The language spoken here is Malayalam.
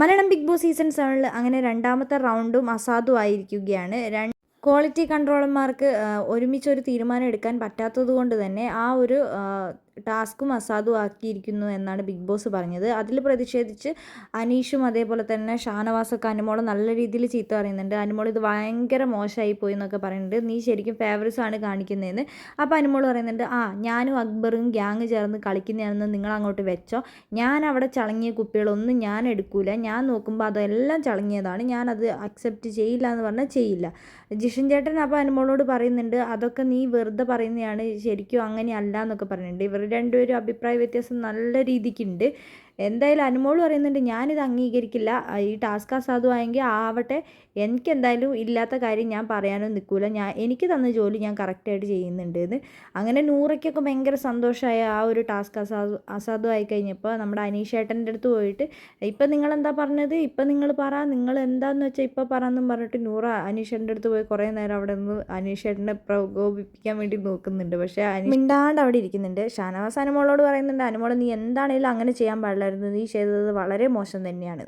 മലയാളം ബിഗ് ബോസ് സീസൺ 7 അങ്ങനെ രണ്ടാമത്തെ റൗണ്ടും അസാധുവായിരിക്കുകയാണ്. ക്വാളിറ്റി കൺട്രോളർമാർക്ക് ഒരുമിച്ചൊരു തീരുമാനം എടുക്കാൻ പറ്റാത്തത് കൊണ്ട് തന്നെ ആ ഒരു ടാസ്കും അസാധുവാക്കിയിരിക്കുന്നു എന്നാണ് ബിഗ് ബോസ് പറഞ്ഞത്. അതിൽ പ്രതിഷേധിച്ച് അനീഷും അതേപോലെ തന്നെ ഷാനവാസൊക്കെ അനുമോളെ നല്ല രീതിയിൽ ചീത്ത പറയുന്നുണ്ട്. അനുമോൾ ഇത് ഭയങ്കര മോശമായി പോയി എന്നൊക്കെ പറയുന്നുണ്ട്. നീ ശരിക്കും ഫേവറിറ്റ്സ് ആണ് കാണിക്കുന്നതെന്ന്. അപ്പോൾ അനുമോൾ പറയുന്നുണ്ട്, ഞാനും അക്ബറും ഗ്യാങ് ചേർന്ന് കളിക്കുന്നതാണെന്ന് നിങ്ങൾ അങ്ങോട്ട് വെച്ചോ. ഞാൻ അവിടെ ചളങ്ങിയ കുപ്പികളൊന്നും ഞാൻ എടുക്കൂല. ഞാൻ നോക്കുമ്പോൾ അതെല്ലാം ചളങ്ങിയതാണ്. ഞാനത് അക്സെപ്റ്റ് ചെയ്യില്ല എന്ന് പറഞ്ഞാൽ ചെയ്യില്ല. ജിഷൻ ചേട്ടൻ അപ്പോൾ അനുമോളോട് പറയുന്നുണ്ട്, അതൊക്കെ നീ വെറുതെ പറയുന്നതാണ്, ശരിക്കും അങ്ങനെയല്ല എന്നൊക്കെ പറയുന്നുണ്ട്. ഇവർ രണ്ടുപേരും അഭിപ്രായ വ്യത്യാസം നല്ല രീതിക്കുണ്ട്. എന്തായാലും അനുമോൾ പറയുന്നുണ്ട്, ഞാനിത് അംഗീകരിക്കില്ല. ഈ ടാസ്ക് അസാധുവായെങ്കിൽ ആവട്ടെ, എനിക്കെന്തായാലും ഇല്ലാത്ത കാര്യം ഞാൻ പറയാനും നിൽക്കില്ല. എനിക്ക് തന്ന ജോലി ഞാൻ കറക്റ്റായിട്ട് ചെയ്യുന്നുണ്ട് എന്ന്. അങ്ങനെ നൂറയ്ക്കൊക്കെ ഭയങ്കര സന്തോഷമായ ആ ഒരു ടാസ്ക് അസാധുവായി കഴിഞ്ഞപ്പോൾ നമ്മുടെ അനീഷേട്ടൻ്റെ അടുത്ത് പോയിട്ട്, ഇപ്പം നിങ്ങളെന്താ പറഞ്ഞത്, ഇപ്പം നിങ്ങൾ പറ, നിങ്ങൾ എന്താണെന്ന് വെച്ചാൽ ഇപ്പം പറയെന്നും പറഞ്ഞിട്ട് നൂറ അനീഷേട്ടൻ്റെ അടുത്ത് പോയി കുറേ നേരം അവിടെ നിന്ന് അനീഷേട്ടനെ പ്രകോപിപ്പിക്കാൻ വേണ്ടി നോക്കുന്നുണ്ട്. പക്ഷേ മിണ്ടാണ്ട് അവിടെ ഇരിക്കുന്നുണ്ട്. ഷാനവാസ് അനുമോളോട് പറയുന്നുണ്ട്, അനുമോൾ നീ എന്താണെങ്കിലും അങ്ങനെ ചെയ്യാൻ പാടില്ലായിരുന്നു, നീ ചെയ്തത് വളരെ മോശം തന്നെയാണ്.